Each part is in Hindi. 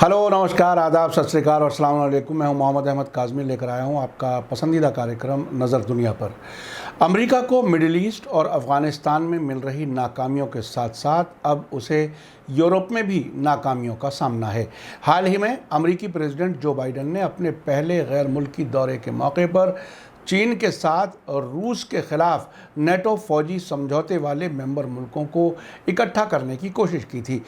हेलो, नमस्कार, आदाब, सत श्री अकाल और अस्सलाम वालेकुम। मैं हूं मोहम्मद अहमद काज़मी, लेकर आया हूं आपका पसंदीदा कार्यक्रम नज़र दुनिया पर। अमेरिका को मिडिल ईस्ट और अफ़गानिस्तान में मिल रही नाकामियों के साथ साथ अब उसे यूरोप में भी नाकामियों का सामना है। हाल ही में अमेरिकी प्रेसिडेंट जो बाइडेन ने अपने पहले गैर मुल्की दौरे के मौके पर चीन के साथ और रूस के खिलाफ नेटो फौजी समझौते वाले मेंबर मुल्कों को इकट्ठा करने की कोशिश की थी,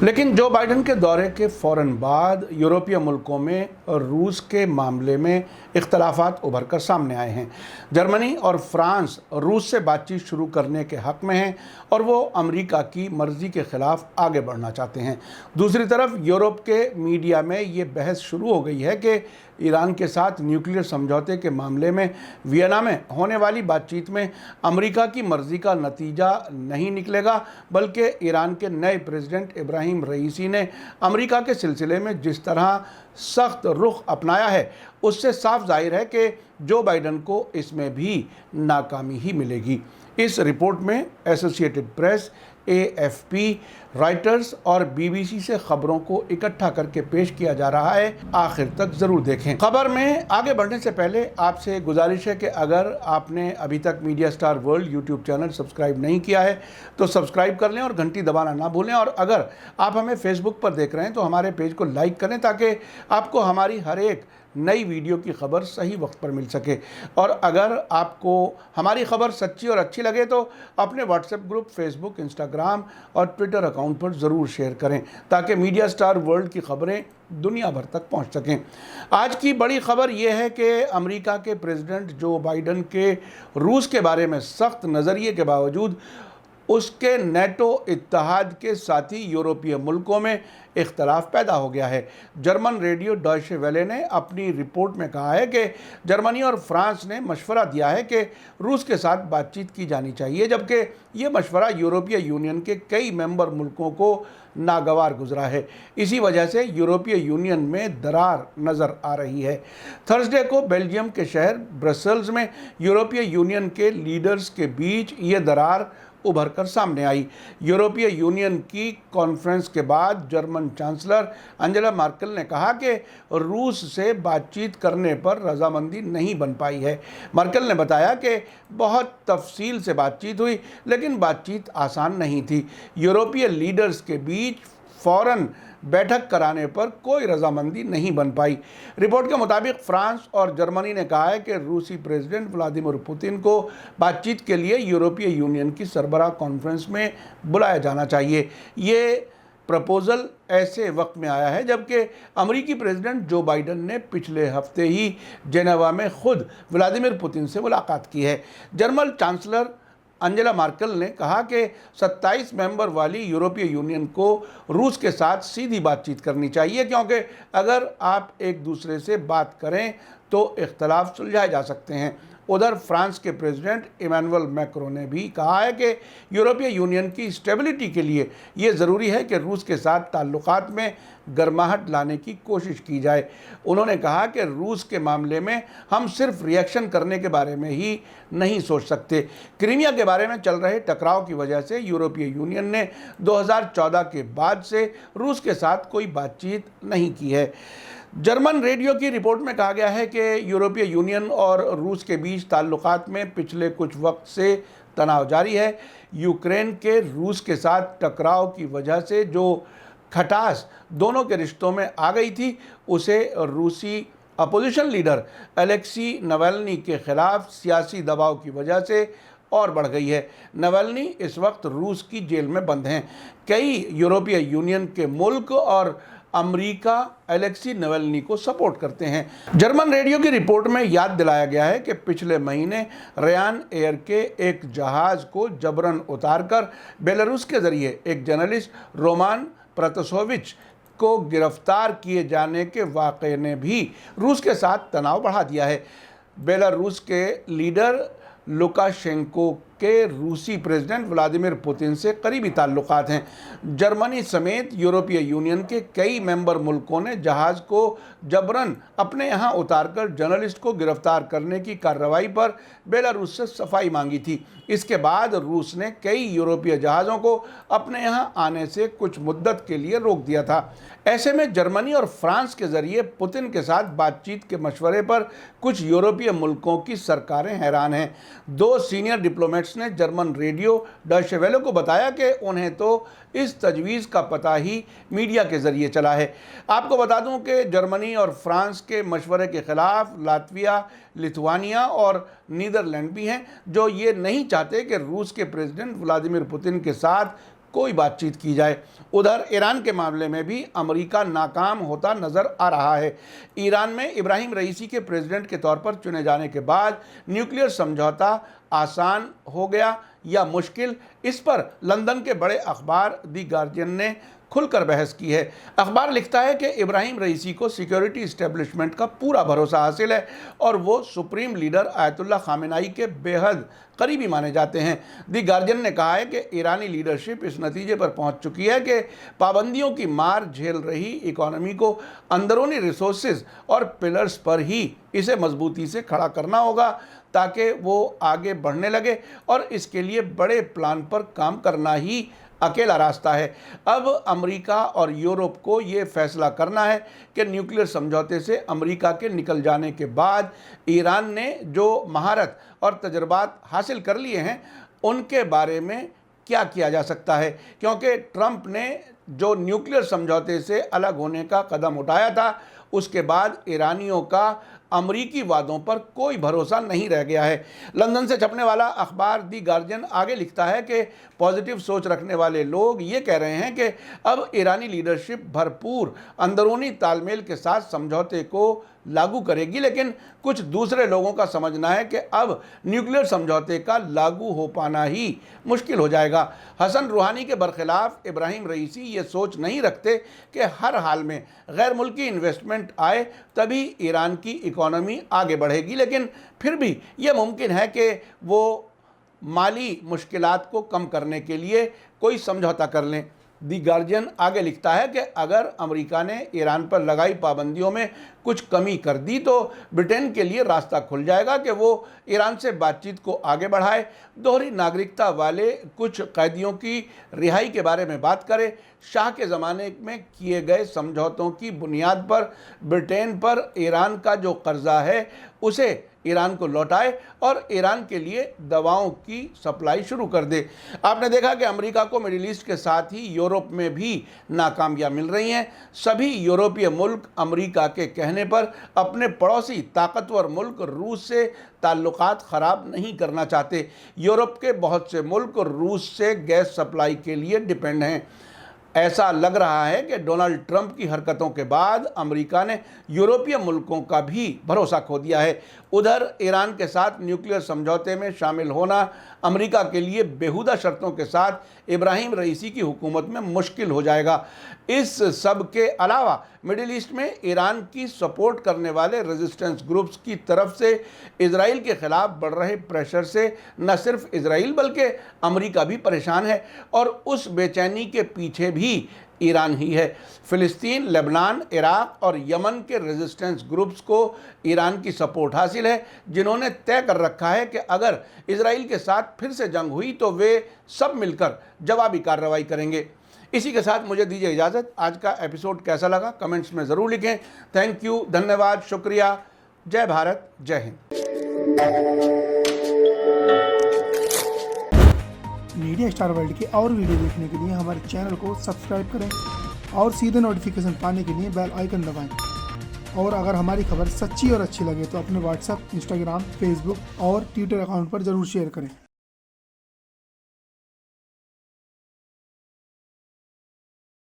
लेकिन जो बाइडेन के दौरे के फ़ौरन बाद यूरोपीय मुल्कों में रूस के मामले में इख्तलाफात उभर कर सामने आए हैं। जर्मनी और फ्रांस रूस से बातचीत शुरू करने के हक़ में हैं और वो अमेरिका की मर्ज़ी के ख़िलाफ़ आगे बढ़ना चाहते हैं। दूसरी तरफ यूरोप के मीडिया में ये बहस शुरू हो गई है कि ईरान के साथ न्यूक्लियर समझौते के मामले में वियना में होने वाली बातचीत में अमेरिका की मर्ज़ी का नतीजा नहीं निकलेगा, बल्कि ईरान के नए प्रेसिडेंट इब्राहिम रईसी ने अमेरिका के सिलसिले में जिस तरह सख्त रुख अपनाया है, उससे साफ जाहिर है कि जो बाइडेन को इसमें भी नाकामी ही मिलेगी। इस रिपोर्ट में एसोसिएटेड प्रेस, AFP, रॉयटर्स और BBC से खबरों को इकट्ठा करके पेश किया जा रहा है। आखिर तक ज़रूर देखें। खबर में आगे बढ़ने से पहले आपसे गुजारिश है कि अगर आपने अभी तक media star world YouTube channel subscribe नहीं किया है तो सब्सक्राइब कर लें और घंटी दबाना ना भूलें। और अगर आप हमें फेसबुक पर देख रहे हैं तो हमारे पेज को लाइक करें ताकि आपको हमारी हर एक नई वीडियो की खबर सही वक्त पर मिल सके। और अगर आपको हमारी खबर सच्ची और अच्छी लगे तो अपने व्हाट्सएप ग्रुप, फेसबुक, इंस्टाग्राम और ट्विटर अकाउंट पर ज़रूर शेयर करें ताकि मीडिया स्टार वर्ल्ड की खबरें दुनिया भर तक पहुंच सकें। आज की बड़ी खबर यह है कि अमेरिका के प्रेसिडेंट जो बाइडेन के रूस के बारे में सख्त नज़रिए के बावजूद उसके नेटो इत्तेहाद के साथी यूरोपीय मुल्कों में इख्तलाफ पैदा हो गया है। जर्मन रेडियो डॉयचे वेले ने अपनी रिपोर्ट में कहा है कि जर्मनी और फ्रांस ने मशवरा दिया है कि रूस के साथ बातचीत की जानी चाहिए, जबकि ये मशवरा यूरोपीय यूनियन के कई मेंबर मुल्कों को नागवार गुजरा है। इसी वजह से यूरोपीय यूनियन में दरार नज़र आ रही है। थर्सडे को बेल्जियम के शहर ब्रसेल्स में यूरोपीय यूनियन के लीडर्स के बीच ये दरार उभर कर सामने आई। यूरोपीय यूनियन की कॉन्फ्रेंस के बाद जर्मन चांसलर अंजेला मार्केल ने कहा कि रूस से बातचीत करने पर रजामंदी नहीं बन पाई है। मार्केल ने बताया कि बहुत तफसील से बातचीत हुई, लेकिन बातचीत आसान नहीं थी। यूरोपीय लीडर्स के बीच फ़ौरन बैठक कराने पर कोई रजामंदी नहीं बन पाई। रिपोर्ट के मुताबिक फ्रांस और जर्मनी ने कहा है कि रूसी प्रेसिडेंट व्लादिमीर पुतिन को बातचीत के लिए यूरोपीय यूनियन की सरबराह कॉन्फ्रेंस में बुलाया जाना चाहिए। ये प्रपोज़ल ऐसे वक्त में आया है जबकि अमेरिकी प्रेसिडेंट जो बाइडेन ने पिछले हफ्ते ही जेनेवा में खुद व्लादिमीर पुतिन से मुलाकात की है। जर्मन चांसलर अंजेला मार्केल ने कहा कि 27 मेंबर वाली यूरोपीय यूनियन को रूस के साथ सीधी बातचीत करनी चाहिए, क्योंकि अगर आप एक दूसरे से बात करें तो इख्तलाफ सुलझाए जा सकते हैं। उधर फ्रांस के प्रेसिडेंट इमैनुअल मैक्रों ने भी कहा है कि यूरोपीय यूनियन की स्टेबिलिटी के लिए ये ज़रूरी है कि रूस के साथ ताल्लुकात में गर्माहट लाने की कोशिश की जाए। उन्होंने कहा कि रूस के मामले में हम सिर्फ रिएक्शन करने के बारे में ही नहीं सोच सकते। क्रीमिया के बारे में चल रहे टकराव की वजह से यूरोपीय यूनियन ने 2014 के बाद से रूस के साथ कोई बातचीत नहीं की है। जर्मन रेडियो की रिपोर्ट में कहा गया है कि यूरोपीय यूनियन और रूस के बीच ताल्लुकात में पिछले कुछ वक्त से तनाव जारी है। यूक्रेन के रूस के साथ टकराव की वजह से जो खटास दोनों के रिश्तों में आ गई थी, उसे रूसी अपोजिशन लीडर अलेक्सी नवल्नी के खिलाफ सियासी दबाव की वजह से और बढ़ गई है। नवल्नी इस वक्त रूस की जेल में बंद हैं। कई यूरोपीय यूनियन के मुल्क और अमेरिका अलेक्सी नवल्नी को सपोर्ट करते हैं। जर्मन रेडियो की रिपोर्ट में याद दिलाया गया है कि पिछले महीने रयान एयर के एक जहाज़ को जबरन उतारकर बेलारूस के ज़रिए एक जर्नलिस्ट रोमान प्रतसोविच को गिरफ्तार किए जाने के वाक़े ने भी रूस के साथ तनाव बढ़ा दिया है। बेलारूस के लीडर लुकाशेंको के रूसी प्रेसिडेंट व्लादिमीर पुतिन से करीबी ताल्लुकात हैं। जर्मनी समेत यूरोपीय यूनियन के कई मेंबर मुल्कों ने जहाज़ को जबरन अपने यहाँ उतारकर जर्नलिस्ट को गिरफ्तार करने की कार्रवाई पर बेलारूस से सफाई मांगी थी। इसके बाद रूस ने कई यूरोपीय जहाज़ों को अपने यहाँ आने से कुछ मुद्दत के लिए रोक दिया था। ऐसे में जर्मनी और फ्रांस के जरिए पुतिन के साथ बातचीत के मशवरे पर कुछ यूरोपीय मुल्कों की सरकारें हैरान हैं। 2 सीनियर डिप्लोमेट्स ने जर्मन रेडियो डॉयचे वेले को बताया कि उन्हें तो इस तजवीज़ का पता ही मीडिया के जरिए चला है। आपको बता दूं कि जर्मनी और फ्रांस के मशवरे के खिलाफ लातविया, लिथुआनिया और नीदरलैंड भी हैं, जो ये नहीं चाहते कि रूस के प्रेसिडेंट व्लादिमीर पुतिन के साथ कोई बातचीत की जाए। उधर ईरान के मामले में भी अमेरिका नाकाम होता नज़र आ रहा है। ईरान में इब्राहिम रईसी के प्रेसिडेंट के तौर पर चुने जाने के बाद न्यूक्लियर समझौता आसान हो गया या मुश्किल, इस पर लंदन के बड़े अखबार दी गार्जियन ने खुलकर बहस की है। अखबार लिखता है कि इब्राहिम रईसी को सिक्योरिटी इस्टेब्लिशमेंट का पूरा भरोसा हासिल है और वो सुप्रीम लीडर आयतुल्लाह खामेनेई के बेहद करीबी माने जाते हैं। दी गार्जियन ने कहा है कि ईरानी लीडरशिप इस नतीजे पर पहुंच चुकी है कि पाबंदियों की मार झेल रही इकॉनमी को अंदरूनी रिसोर्सेज और पिलर्स पर ही इसे मजबूती से खड़ा करना होगा ताकि वो आगे बढ़ने लगे, और इसके लिए बड़े प्लान पर काम करना ही अकेला रास्ता है। अब अमेरिका और यूरोप को ये फैसला करना है कि न्यूक्लियर समझौते से अमेरिका के निकल जाने के बाद ईरान ने जो महारत और तजर्बात हासिल कर लिए हैं उनके बारे में क्या किया जा सकता है, क्योंकि ट्रंप ने जो न्यूक्लियर समझौते से अलग होने का कदम उठाया था उसके बाद ईरानियों का अमरीकी वादों पर कोई भरोसा नहीं रह गया है। लंदन से छपने वाला अखबार दी गार्जियन आगे लिखता है कि पॉजिटिव सोच रखने वाले लोग ये कह रहे हैं कि अब ईरानी लीडरशिप भरपूर अंदरूनी तालमेल के साथ समझौते को लागू करेगी, लेकिन कुछ दूसरे लोगों का समझना है कि अब न्यूक्लियर समझौते का लागू हो पाना ही मुश्किल हो जाएगा। हसन रूहानी के बरखिलाफ इब्राहिम रईसी ये सोच नहीं रखते कि हर हाल में गैर मुल्की इन्वेस्टमेंट आए तभी ईरान की इकॉनमी आगे बढ़ेगी, लेकिन फिर भी ये मुमकिन है कि वो माली मुश्किलात को कम करने के लिए कोई समझौता कर लें। दी गार्जियन आगे लिखता है कि अगर अमेरिका ने ईरान पर लगाई पाबंदियों में कुछ कमी कर दी तो ब्रिटेन के लिए रास्ता खुल जाएगा कि वो ईरान से बातचीत को आगे बढ़ाए, दोहरी नागरिकता वाले कुछ कैदियों की रिहाई के बारे में बात करे, शाह के ज़माने में किए गए समझौतों की बुनियाद पर ब्रिटेन पर ईरान का जो कर्जा है उसे ईरान को लौटाए और ईरान के लिए दवाओं की सप्लाई शुरू कर दे। आपने देखा कि अमेरिका को मिडिल ईस्ट के साथ ही यूरोप में भी नाकामयाब मिल रही हैं। सभी यूरोपीय मुल्क अमेरिका के कहने पर अपने पड़ोसी ताकतवर मुल्क रूस से ताल्लुकात ख़राब नहीं करना चाहते। यूरोप के बहुत से मुल्क रूस से गैस सप्लाई के लिए डिपेंड हैं। ऐसा लग रहा है कि डोनाल्ड ट्रंप की हरकतों के बाद अमेरिका ने यूरोपीय मुल्कों का भी भरोसा खो दिया है। उधर ईरान के साथ न्यूक्लियर समझौते में शामिल होना अमेरिका के लिए बेहुदा शर्तों के साथ इब्राहिम रईसी की हुकूमत में मुश्किल हो जाएगा। इस सब के अलावा मिडिल ईस्ट में ईरान की सपोर्ट करने वाले रेजिस्टेंस ग्रुप्स की तरफ से इजराइल के ख़िलाफ़ बढ़ रहे प्रेशर से न सिर्फ इजराइल बल्कि अमेरिका भी परेशान है, और उस बेचैनी के पीछे भी ईरान ही है। फ़िलिस्तीन, लेबनान, इराक़ और यमन के रेजिस्टेंस ग्रुप्स को ईरान की सपोर्ट हासिल है, जिन्होंने तय कर रखा है कि अगर इजराइल के साथ फिर से जंग हुई तो वे सब मिलकर जवाबी कार्रवाई करेंगे। इसी के साथ मुझे दीजिए इजाज़त। आज का एपिसोड कैसा लगा कमेंट्स में ज़रूर लिखें। थैंक यू, धन्यवाद, शुक्रिया। जय भारत, जय हिंद। मीडिया स्टार वर्ल्ड के और वीडियो देखने के लिए हमारे चैनल को सब्सक्राइब करें और सीधे नोटिफिकेशन पाने के लिए बेल आइकन दबाएं। और अगर हमारी खबर सच्ची और अच्छी लगे तो अपने व्हाट्सएप, इंस्टाग्राम, फेसबुक और ट्विटर अकाउंट पर ज़रूर शेयर करें।